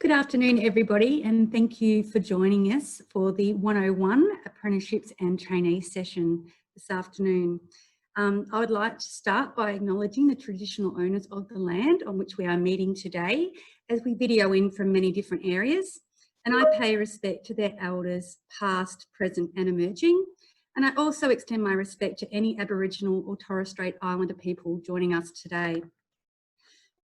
Good afternoon, everybody, and thank you for joining us for the 101 Apprenticeships and Trainees session this afternoon. I would like to start by acknowledging the traditional owners of the land on which we are meeting today, as we video in from many different areas, and I pay respect to their elders, past, present and emerging, and I also extend my respect to any Aboriginal or Torres Strait Islander people joining us today.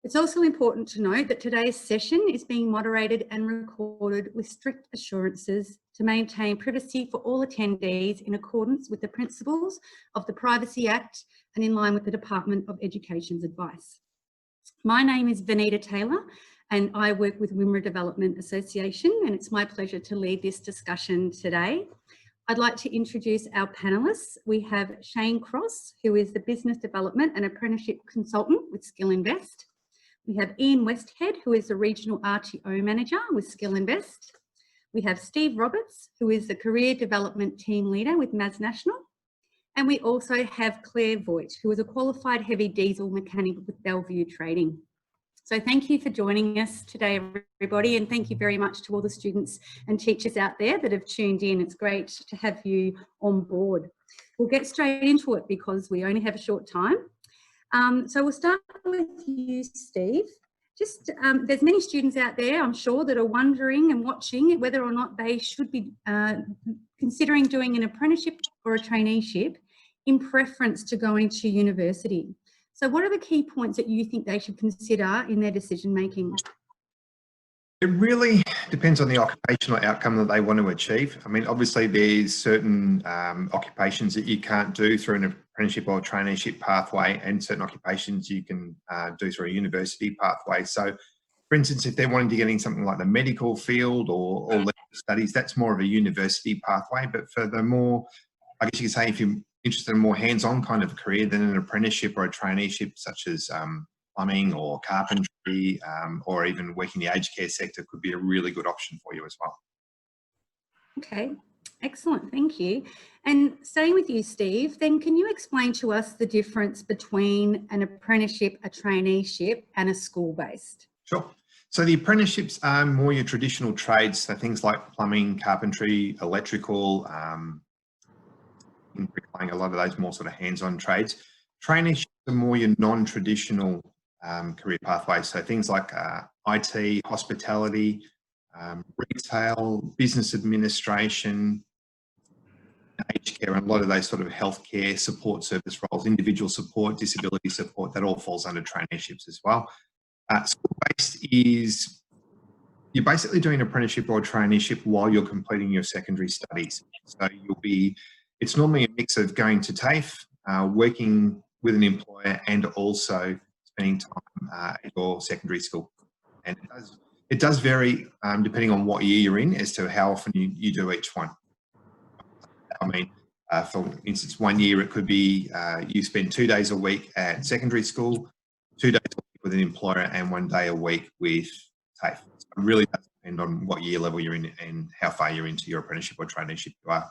It's also important to note that today's session is being moderated and recorded with strict assurances to maintain privacy for all attendees in accordance with the principles of the Privacy Act and in line with the Department of Education's advice. My name is Vanita Taylor and I work with Wimmera Development Association, and it's my pleasure to lead this discussion today. I'd like to introduce our panellists. We have Shane Cross, who is the Business Development and Apprenticeship Consultant with Skill Invest. We have Ian Westhead, who is the Regional RTO Manager with Skill Invest. We have Steve Roberts, who is the Career Development Team Leader with MAS National. And we also have Claire Voigt, who is a Qualified Heavy Diesel Mechanic with Bellevue Trading. So thank you for joining us today, everybody, and thank you very much to all the students and teachers out there that have tuned in. It's great to have you on board. We'll get straight into it because we only have a short time. So we'll start with you, Steve. Just there's many students out there, I'm sure, that are wondering and watching whether or not they should be considering doing an apprenticeship or a traineeship in preference to going to university. So what are the key points that you think they should consider in their decision making? It really depends on the occupational outcome that they want to achieve. I mean, obviously there's certain occupations that you can't do through an apprenticeship or traineeship pathway, and certain occupations you can do through a university pathway. So, for instance, if they're wanting to get in something like the medical field or legal studies, that's more of a university pathway. But for the more, I guess you could say, if you're interested in a more hands-on kind of career, then an apprenticeship or a traineeship such as plumbing or carpentry or even working in the aged care sector could be a really good option for you as well. Okay, excellent, thank you. And staying with you, Steve, then can you explain to us the difference between an apprenticeship, a traineeship and a school-based? Sure. So the apprenticeships are more your traditional trades, so things like plumbing, carpentry, electrical, a lot of those more sort of hands-on trades. Traineeships are more your non-traditional career pathways, so things like IT, hospitality, retail, business administration, aged care, and a lot of those sort of healthcare support service roles, individual support, disability support, that all falls under traineeships as well. School-based is, you're basically doing an apprenticeship or traineeship while you're completing your secondary studies. So you'll be, it's normally a mix of going to TAFE, working with an employer, and also spending time at your secondary school. And it does vary depending on what year you're in as to how often you do each one. I mean, for instance, one year it could be you spend 2 days a week at secondary school, 2 days a week with an employer, and 1 day a week with TAFE. So it really does depend on what year level you're in and how far you're into your apprenticeship or traineeship you are.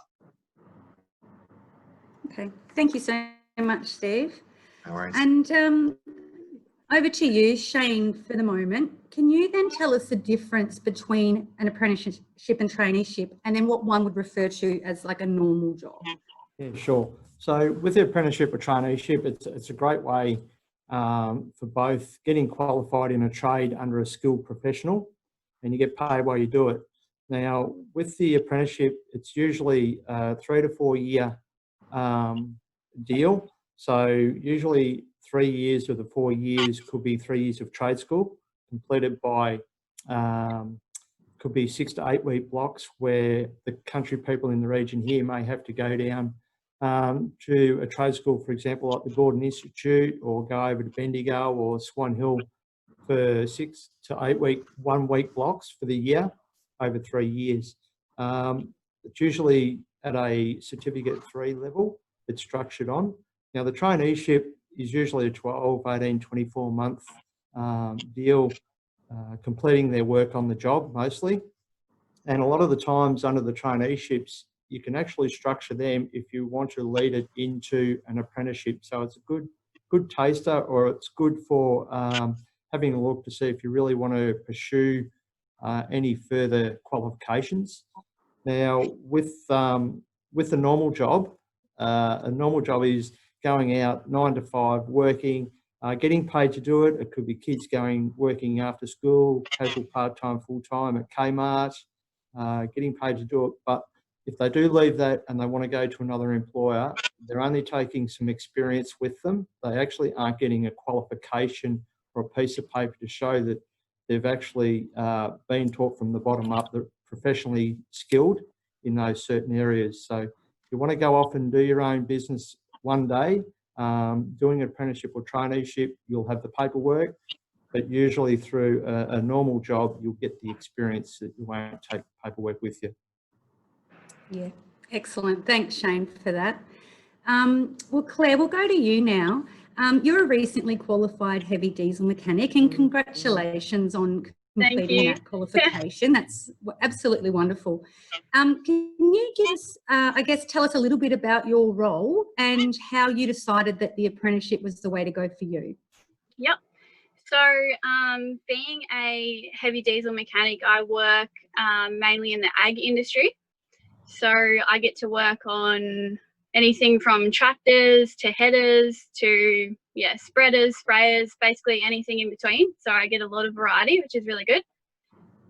Okay, thank you so much, Steve. No worries. And over to you, Shane, for the moment. Can you then tell us the difference between an apprenticeship and traineeship, and then what one would refer to as like a normal job? Yeah, sure. So with the apprenticeship or traineeship, it's a great way for both getting qualified in a trade under a skilled professional, and you get paid while you do it. Now, with the apprenticeship, it's usually a 3 to 4 year deal. So usually 3 years of the 4 years could be 3 years of trade school, completed by, could be 6 to 8 week blocks, where the country people in the region here may have to go down to a trade school, for example, like the Gordon Institute, or go over to Bendigo or Swan Hill for 6 to 8 week, 1 week blocks for the year over 3 years. It's usually at a certificate 3 level it's structured on. Now the traineeship is usually a 12, 18, 24 month deal, completing their work on the job mostly. And a lot of the times under the traineeships, you can actually structure them if you want to lead it into an apprenticeship. So it's a good taster, or it's good for having a look to see if you really want to pursue any further qualifications. Now, with a normal job is going out 9 to 5, working, getting paid to do it. It could be kids working after school, casual part-time, full-time at Kmart, getting paid to do it. But if they do leave that and they want to go to another employer, they're only taking some experience with them. They actually aren't getting a qualification or a piece of paper to show that they've actually been taught from the bottom up, they're professionally skilled in those certain areas. So if you want to go off and do your own business one day, doing an apprenticeship or traineeship, you'll have the paperwork, but usually through a normal job, you'll get the experience that you won't take paperwork with you. Yeah, excellent. Thanks, Shane, for that. Well, Claire, we'll go to you now. You're a recently qualified heavy diesel mechanic, and congratulations on completing that qualification. That's absolutely wonderful. Can you give us, I guess, tell us a little bit about your role and how you decided that the apprenticeship was the way to go for you? Yep. So being a heavy diesel mechanic, I work mainly in the ag industry. So I get to work on anything from tractors to headers to spreaders, sprayers, basically anything in between. So I get a lot of variety, which is really good.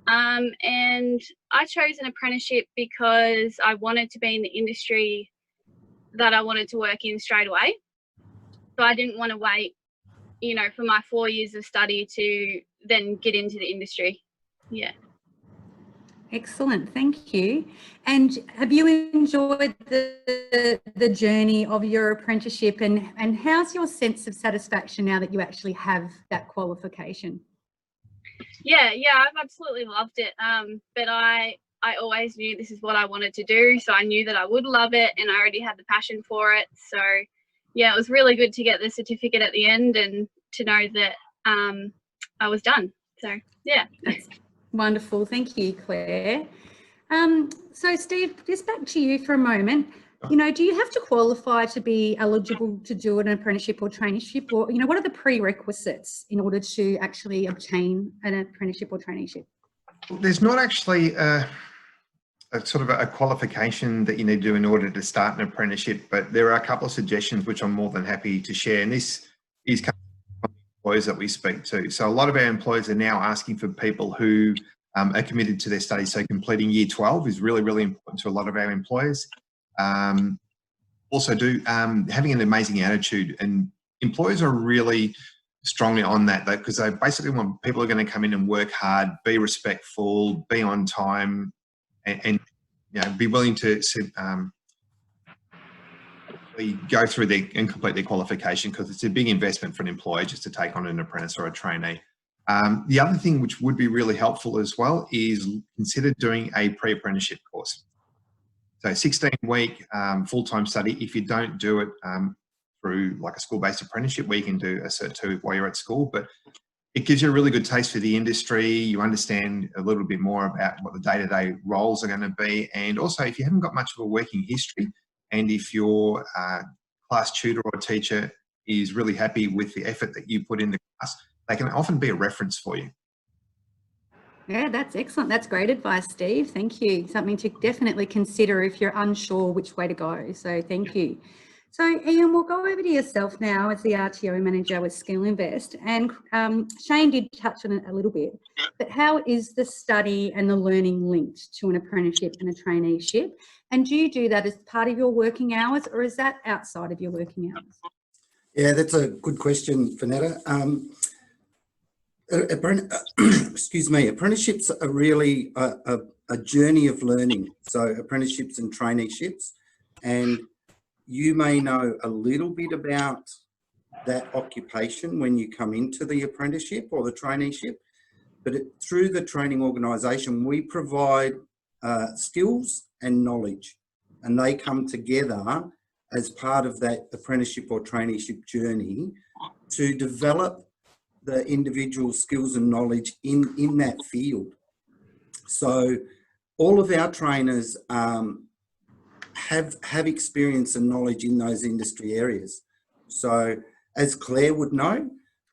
And I chose an apprenticeship because I wanted to be in the industry that I wanted to work in straight away. So I didn't want to wait, for my 4 years of study to then get into the industry. Yeah. Excellent, thank you. And have you enjoyed the journey of your apprenticeship, and how's your sense of satisfaction now that you actually have that qualification? Yeah, I've absolutely loved it. But I always knew this is what I wanted to do, so I knew that I would love it, and I already had the passion for it. So yeah, it was really good to get the certificate at the end and to know that I was done. So yeah. Wonderful, thank you, Claire. So Steve, just back to you for a moment. Do you have to qualify to be eligible to do an apprenticeship or traineeship, or what are the prerequisites in order to actually obtain an apprenticeship or traineeship? There's not actually a sort of a qualification that you need to do in order to start an apprenticeship, but there are a couple of suggestions which I'm more than happy to share, and this is coming from employers that we speak to. So a lot of our employers are now asking for people who are committed to their studies. So completing year 12 is really, really important to a lot of our employers. Also having an amazing attitude, and employers are really strongly on that, because they basically want people who are going to come in and work hard, be respectful, be on time, and be willing to go through and complete their qualification, because it's a big investment for an employer just to take on an apprentice or a trainee. The other thing which would be really helpful as well is consider doing a pre-apprenticeship course. So 16-week full-time study. If you don't do it through like a school-based apprenticeship where you can do a Cert 2 while you're at school, but it gives you a really good taste for the industry. You understand a little bit more about what the day-to-day roles are going to be. And also, if you haven't got much of a working history, and if your class tutor or teacher is really happy with the effort that you put in the class, they can often be a reference for you. Yeah, that's excellent. That's great advice, Steve. Thank you. Something to definitely consider if you're unsure which way to go. So thank you. So Ian, we'll go over to yourself now as the RTO manager with Skill Invest. And Shane did touch on it a little bit, but how is the study and the learning linked to an apprenticeship and a traineeship? And do you do that as part of your working hours, or is that outside of your working hours? Yeah, that's a good question, Vanetta. Excuse me, apprenticeships are really a journey of learning. So apprenticeships and traineeships, and you may know a little bit about that occupation when you come into the apprenticeship or the traineeship, but through the training organisation, we provide skills and knowledge, and they come together as part of that apprenticeship or traineeship journey to develop the individual skills and knowledge in that field. So all of our trainers have experience and knowledge in those industry areas. So as Claire would know,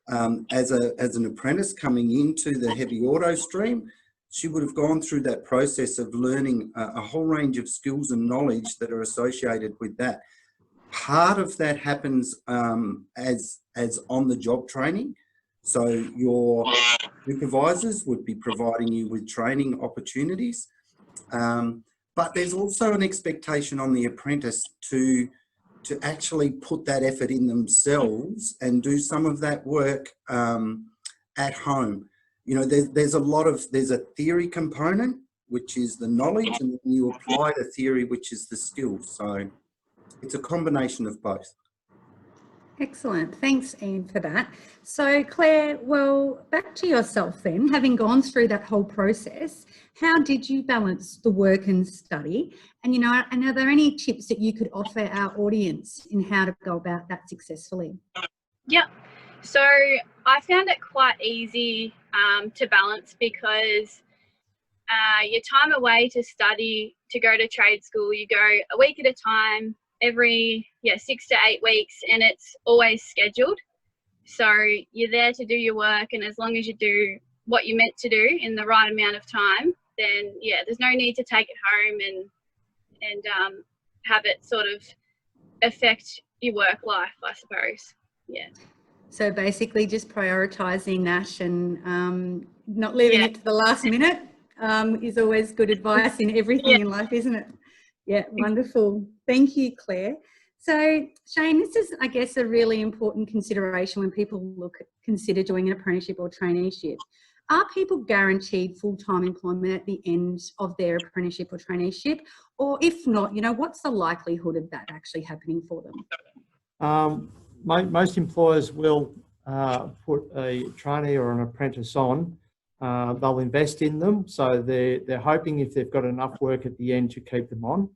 as an apprentice coming into the heavy auto stream, she would have gone through that process of learning a whole range of skills and knowledge that are associated with that. Part of that happens as on-the-job training. So your supervisors would be providing you with training opportunities. But there's also an expectation on the apprentice to actually put that effort in themselves and do some of that work at home. You know, there's a theory component, which is the knowledge, and then you apply the theory, which is the skills. So it's a combination of both. Excellent. Thanks, Ian, for that. So, Claire, well, back to yourself then. Having gone through that whole process, how did you balance the work and study? And, you know, and are there any tips that you could offer our audience in how to go about that successfully? Yeah. So I found it quite easy to balance, because your time away to study, to go to trade school, you go a week at a time, every 6 to 8 weeks, and it's always scheduled. So you're there to do your work, and as long as you do what you're meant to do in the right amount of time, then there's no need to take it home and have it sort of affect your work life, I suppose. Yeah. So basically just prioritising that and not leaving it to the last minute is always good advice in everything in life, isn't it? Yeah, wonderful. Thank you, Claire. So, Shane, this is, I guess, a really important consideration when people consider doing an apprenticeship or traineeship. Are people guaranteed full-time employment at the end of their apprenticeship or traineeship? Or if not, you know, what's the likelihood of that actually happening for them? Most employers will put a trainee or an apprentice on. They'll invest in them, so they're hoping, if they've got enough work at the end, to keep them on.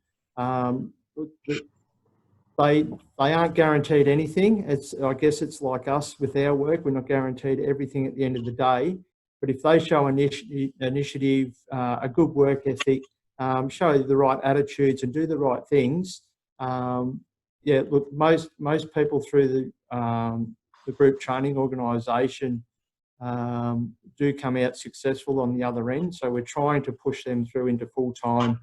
They aren't guaranteed anything. I guess it's like us with our work. We're not guaranteed everything at the end of the day. But if they show initiative, a good work ethic, show the right attitudes and do the right things, look, most people through the group training organisation do come out successful on the other end. So we're trying to push them through into full-time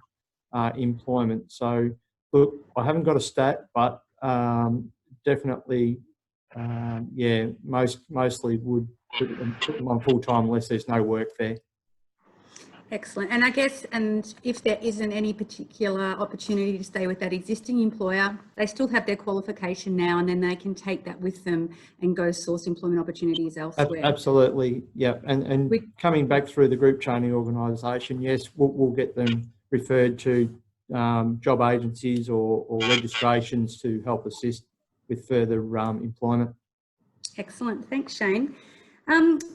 employment. So look, I haven't got a stat, but definitely, mostly would put them on full-time unless there's no work there. Excellent. And I guess, and if there isn't any particular opportunity to stay with that existing employer, they still have their qualification now, and then they can take that with them and go source employment opportunities elsewhere. Absolutely, yeah. And coming back through the group training organisation, yes, we'll get them referred to job agencies or registrations to help assist with further employment. Excellent. Thanks, Shane.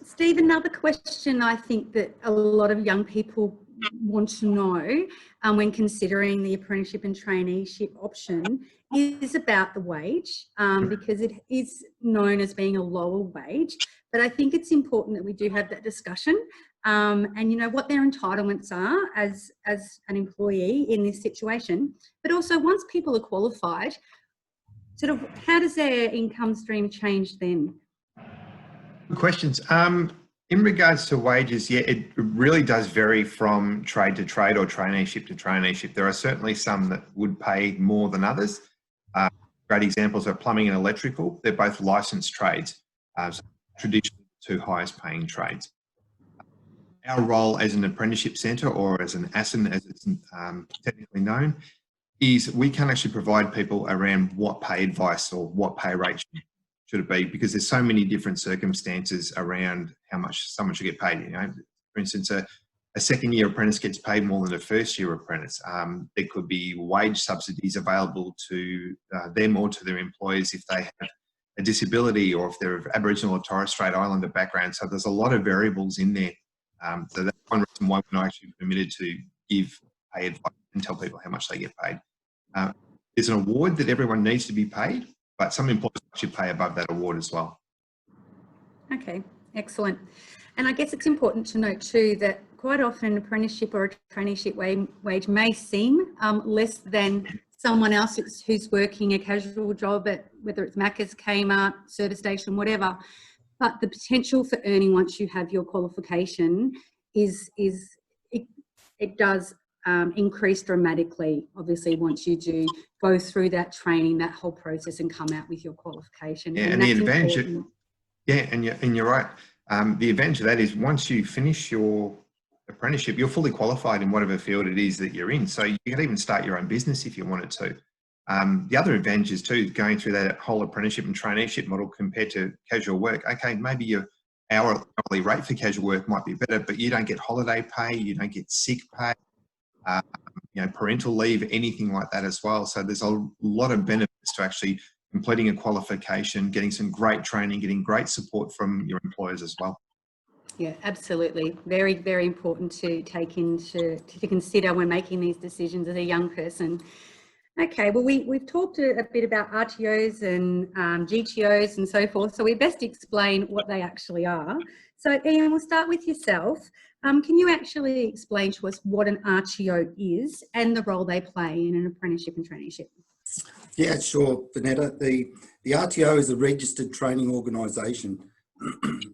Steve, another question I think that a lot of young people want to know when considering the apprenticeship and traineeship option is about the wage, because it is known as being a lower wage. But I think it's important that we do have that discussion and, you know, what their entitlements are as an employee in this situation. But also, once people are qualified, sort of how does their income stream change then? Questions. In regards to wages, yeah, it really does vary from trade to trade or traineeship to traineeship. There are certainly some that would pay more than others. Great examples are plumbing and electrical. They're both licensed trades, so traditionally the two highest paying trades. Our role as an apprenticeship centre, or as an ASN as it's technically known, is we can actually provide people around what pay advice or what pay rate should it be, because there's so many different circumstances around how much someone should get paid. You know, for instance, a second year apprentice gets paid more than a first year apprentice. There could be wage subsidies available to them or to their employers if they have a disability, or if they're of Aboriginal or Torres Strait Islander background. So there's a lot of variables in there. So that's one reason why we're not actually permitted to give pay advice and tell people how much they get paid. There's an award that everyone needs to be paid, but some employers should pay above that award as well. Okay, excellent. And I guess it's important to note too that quite often an apprenticeship or a traineeship wage may seem less than someone else who's working a casual job at, whether it's Macca's, Kmart, service station, whatever. But the potential for earning once you have your qualification is it does increase dramatically, obviously, once you do go through that training, that whole process, and come out with your qualification. Yeah, and the that's advantage, important. yeah, and you're right. The advantage of that is once you finish your apprenticeship, you're fully qualified in whatever field it is that you're in. So you can even start your own business if you wanted to. The other advantages too, going through that whole apprenticeship and traineeship model compared to casual work. Okay, maybe your hourly rate for casual work might be better, but you don't get holiday pay, you don't get sick pay, parental leave, anything like that as well. So there's a lot of benefits to actually completing a qualification, getting some great training, getting great support from your employers as well. Yeah, absolutely. Very, very important to take to consider when making these decisions as a young person. Okay, well, we've talked a bit about RTOs and GTOs and so forth, so we best explain what they actually are. So Ian, we'll start with yourself. Can you actually explain to us what an RTO is and the role they play in an apprenticeship and traineeship? Yeah, sure, Vanetta. The RTO is a registered training organisation.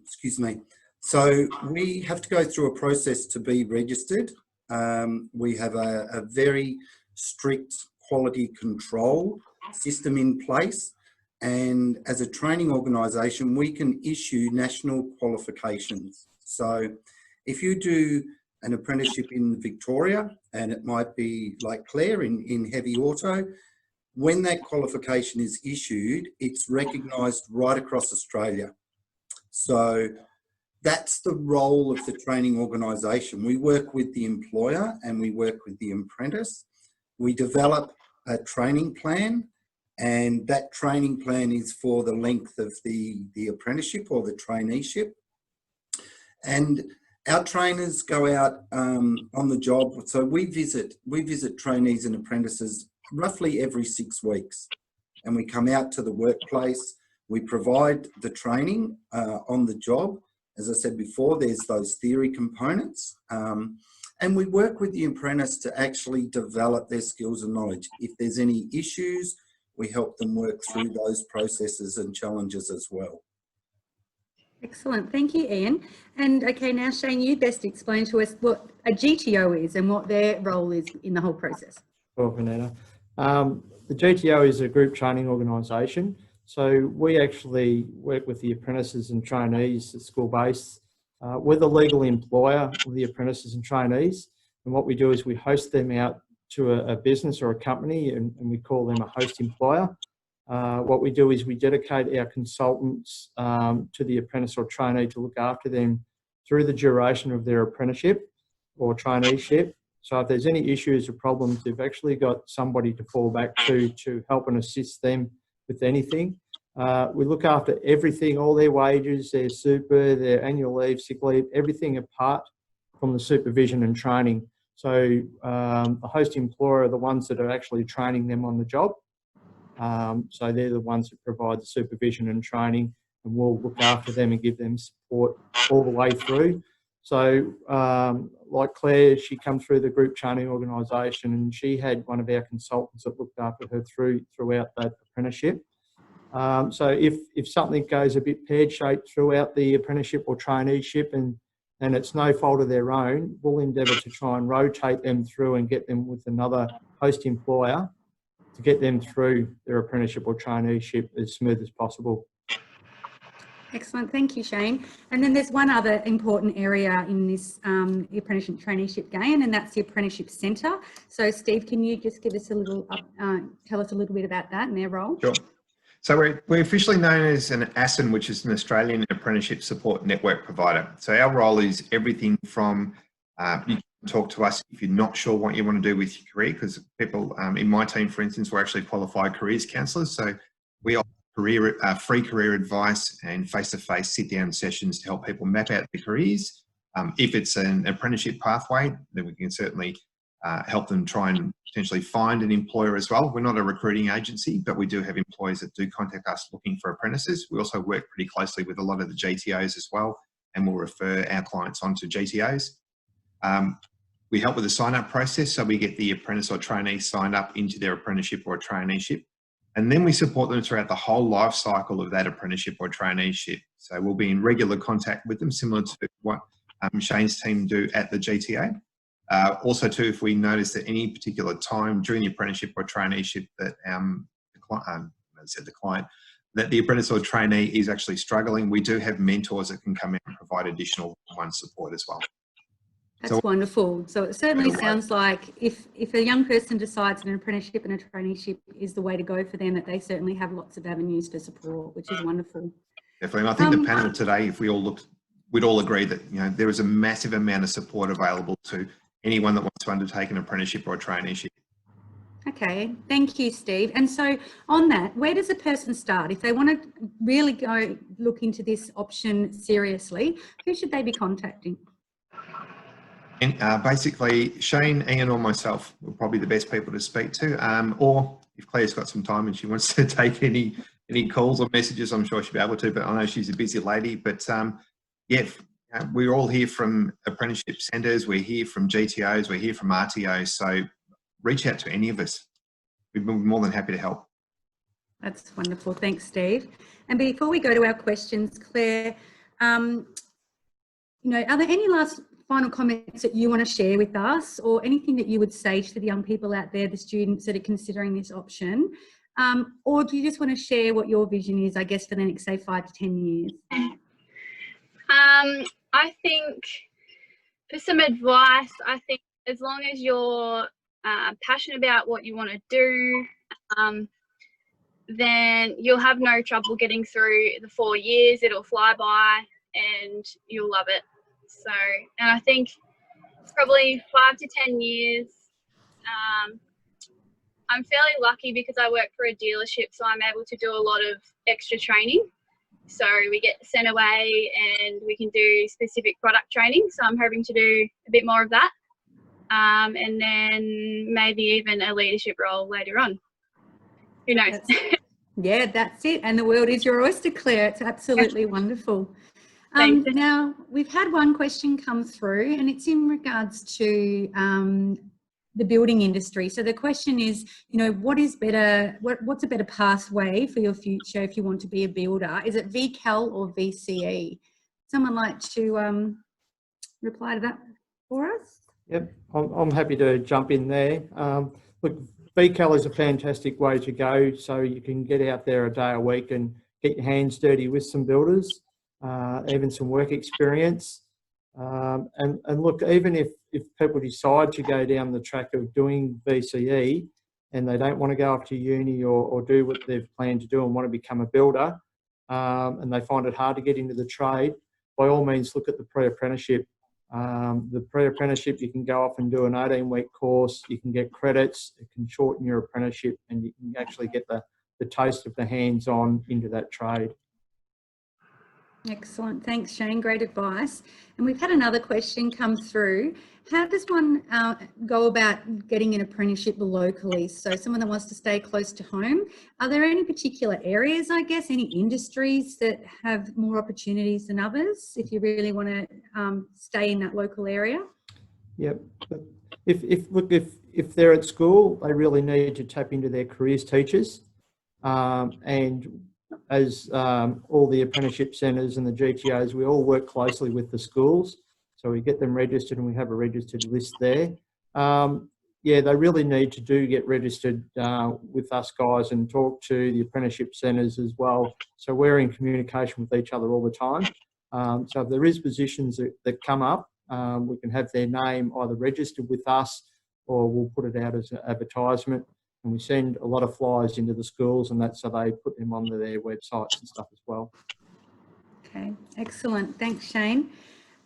Excuse me. So we have to go through a process to be registered. We have a very strict quality control system in place. And as a training organisation, we can issue national qualifications. So if you do an apprenticeship in Victoria, and it might be like Claire in heavy auto, when that qualification is issued, it's recognised right across Australia. So that's the role of the training organisation. We work with the employer and we work with the apprentice. We develop a training plan, and that training plan is for the length of the apprenticeship or the traineeship. And our trainers go out on the job. So we visit trainees and apprentices roughly every 6 weeks, and we come out to the workplace. We provide the training on the job. As I said before, there's those theory components, and we work with the apprentice to actually develop their skills and knowledge. If there's any issues, we help them work through those processes and challenges as well. Excellent, thank you, Ian. And okay, now Shane, you best explain to us what a GTO is and what their role is in the whole process. Sure, Vanetta. The GTO is a group training organisation. So we actually work with the apprentices and trainees at school-based. We're the legal employer of the apprentices and trainees. And what we do is we host them out to a business or a company, and we call them a host employer. What we do is we dedicate our consultants to the apprentice or trainee to look after them through the duration of their apprenticeship or traineeship. So if there's any issues or problems, they've actually got somebody to fall back to help and assist them with anything. We look after everything, all their wages, their super, their annual leave, sick leave, everything apart from the supervision and training. So the host employer are the ones that are actually training them on the job. So they're the ones that provide the supervision and training, and we'll look after them and give them support all the way through. So like Claire, she come through the group training organisation, and she had one of our consultants that looked after her throughout that apprenticeship. So if something goes a bit pear-shaped throughout the apprenticeship or traineeship and it's no fault of their own, we'll endeavour to try and rotate them through and get them with another host employer to get them through their apprenticeship or traineeship as smooth as possible. Excellent, thank you, Shane. And then there's one other important area in this apprenticeship traineeship game, and that's the Apprenticeship Centre. So Steve, can you just give us a little, tell us a little bit about that and their role? Sure. So we're officially known as an ASN, which is an Australian Apprenticeship Support Network provider. So our role is everything from, you can talk to us if you're not sure what you want to do with your career, because people in my team, for instance, we're actually qualified careers counsellors. So we offer free career advice and face-to-face sit-down sessions to help people map out their careers. If it's an apprenticeship pathway, then we can certainly help them try and potentially find an employer as well. We're not a recruiting agency, but we do have employers that do contact us looking for apprentices. We also work pretty closely with a lot of the GTOs as well, and we'll refer our clients onto GTOs. We help with the sign-up process, so we get the apprentice or trainee signed up into their apprenticeship or traineeship, and then we support them throughout the whole life cycle of that apprenticeship or traineeship. So we'll be in regular contact with them, similar to what Shane's team do at the GTO. Also too, if we notice at any particular time during the apprenticeship or traineeship that the client, that the apprentice or trainee is actually struggling, we do have mentors that can come in and provide additional one support as well. That's wonderful. So it certainly sounds like if a young person decides an apprenticeship and a traineeship is the way to go for them, that they certainly have lots of avenues for support, which is wonderful. Definitely. And I think the panel today, if we all looked, we'd all agree that, you know, there is a massive amount of support available to anyone that wants to undertake an apprenticeship or a traineeship. Okay, thank you, Steve. And so on that, where does a person start? If they want to really go look into this option seriously, who should they be contacting? And basically, Shane, Ian or myself are probably the best people to speak to. Or if Claire's got some time and she wants to take any calls or messages, I'm sure she'll be able to, but I know she's a busy lady. But yeah, we're all here from apprenticeship centres, we're here from GTOs, we're here from RTOs. So reach out to any of us. We'd be more than happy to help. That's wonderful. Thanks, Steve. And before we go to our questions, Claire, you know, are there any last final comments that you want to share with us, or anything that you would say to the young people out there, the students that are considering this option? Or do you just want to share what your vision is, I guess, for the next, say, 5 to 10 years? I think for some advice, I think as long as you're passionate about what you want to do, then you'll have no trouble getting through the 4 years. It'll fly by and you'll love it. So, and I think it's probably 5 to 10 years. I'm fairly lucky because I work for a dealership, so I'm able to do a lot of extra training. So we get sent away and we can do specific product training. So I'm hoping to do a bit more of that. And then maybe even a leadership role later on. Who knows? Yeah, that's it. And the world is your oyster, Claire. It's absolutely wonderful. Now, we've had one question come through, and it's in regards to the building industry. So the question is, you know, what's a better pathway for your future if you want to be a builder? Is it VCAL or VCE? Someone like to reply to that for us? Yep, I'm happy to jump in there. Look, VCAL is a fantastic way to go, so you can get out there a day a week and get your hands dirty with some builders, even some work experience. And look, even if people decide to go down the track of doing VCE and they don't want to go off to uni or do what they've planned to do and want to become a builder, and they find it hard to get into the trade, by all means look at the pre-apprenticeship. The pre-apprenticeship, you can go off and do an 18-week course, you can get credits, it can shorten your apprenticeship, and you can actually get the taste of the hands-on into that trade. Excellent. Thanks, Shane. Great advice. And we've had another question come through. How does one go about getting an apprenticeship locally? So someone that wants to stay close to home, are there any particular areas, I guess, any industries that have more opportunities than others if you really want to stay in that local area? Yep. If they're at school, they really need to tap into their careers teachers. And as all the apprenticeship centres and the GTOs, we all work closely with the schools. So we get them registered and we have a registered list there. Yeah, they really need to get registered with us guys and talk to the apprenticeship centres as well. So we're in communication with each other all the time. So if there is positions that come up, we can have their name either registered with us or we'll put it out as an advertisement. And we send a lot of flyers into the schools and that's so they put them onto their websites and stuff as well. Okay, excellent. Thanks, Shane.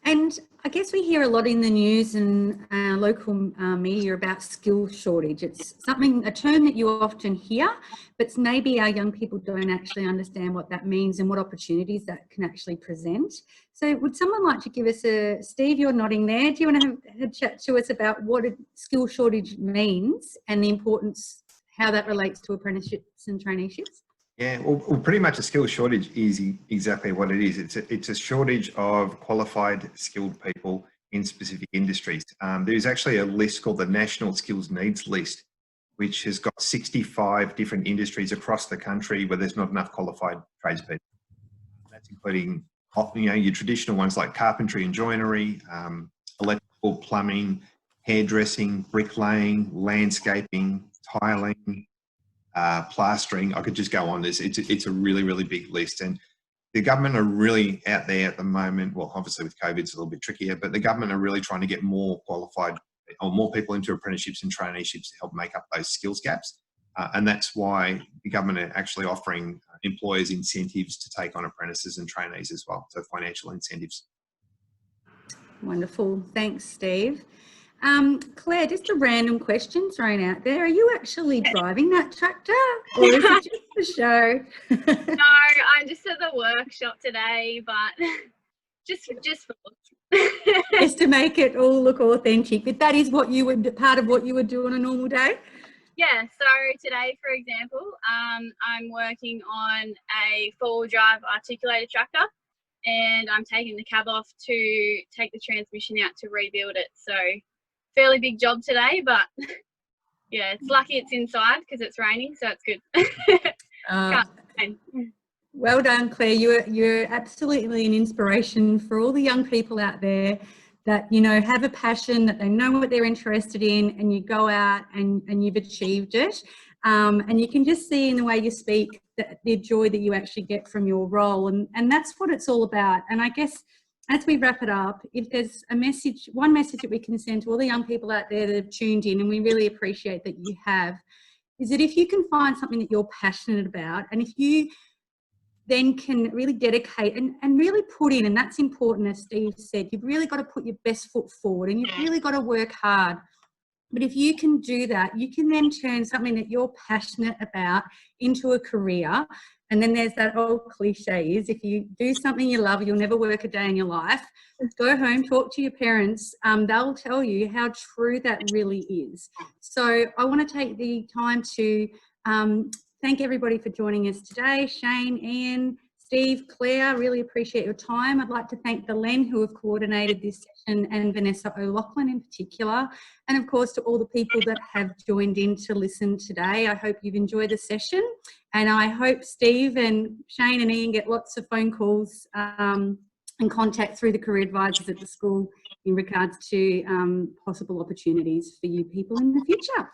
And I guess we hear a lot in the news and local media about skill shortage. It's a term that you often hear, but maybe our young people don't actually understand what that means and what opportunities that can actually present. So would someone like to give us Steve, you're nodding there. Do you want to have a chat to us about what a skill shortage means and the importance, how that relates to apprenticeships and traineeships? Yeah, well, pretty much a skill shortage is exactly what it is. It's a shortage of qualified, skilled people in specific industries. There's actually a list called the National Skills Needs List, which has got 65 different industries across the country where there's not enough qualified tradespeople. That's including, you know, your traditional ones like carpentry and joinery, electrical, plumbing, hairdressing, bricklaying, landscaping, tiling, plastering. I could just go on. It's a really, really big list. And the government are really out there at the moment. Well, obviously with COVID, it's a little bit trickier, but the government are really trying to get more qualified or more people into apprenticeships and traineeships to help make up those skills gaps. And that's why the government are actually offering employers incentives to take on apprentices and trainees as well. So financial incentives. Wonderful. Thanks, Steve. Claire, just a random question thrown out there. Are you actually driving that tractor or is it just a show? No, I'm just at the workshop today, but just for Just to make it all look authentic. But that is what you would, part of what you would do on a normal day? Yeah, so today, for example, I'm working on a four-wheel drive articulated tractor, and I'm taking the cab off to take the transmission out to rebuild it. So fairly big job today, but yeah, it's lucky it's inside because it's raining, so it's good. Well done, Claire. You're absolutely an inspiration for all the young people out there that, you know, have a passion, that they know what they're interested in, and you go out and you've achieved it. And you can just see in the way you speak that the joy that you actually get from your role. And that's what it's all about. And I guess as we wrap it up, if there's a message, one message that we can send to all the young people out there that have tuned in, and we really appreciate that you have, is that if you can find something that you're passionate about, and if you then can really dedicate and really put in, and that's important, as Steve said, you've really got to put your best foot forward and you've really got to work hard. But if you can do that, you can then turn something that you're passionate about into a career. And then there's that old cliche is, if you do something you love, you'll never work a day in your life. Go home, talk to your parents. They'll tell you how true that really is. So I want to take the time to thank everybody for joining us today. Shane, Ian, Steve, Claire, really appreciate your time. I'd like to thank the Len who have coordinated this session, and Vanessa O'Loughlin in particular. And of course to all the people that have joined in to listen today. I hope you've enjoyed the session, and I hope Steve and Shane and Ian get lots of phone calls and contact through the career advisors at the school in regards to possible opportunities for you people in the future.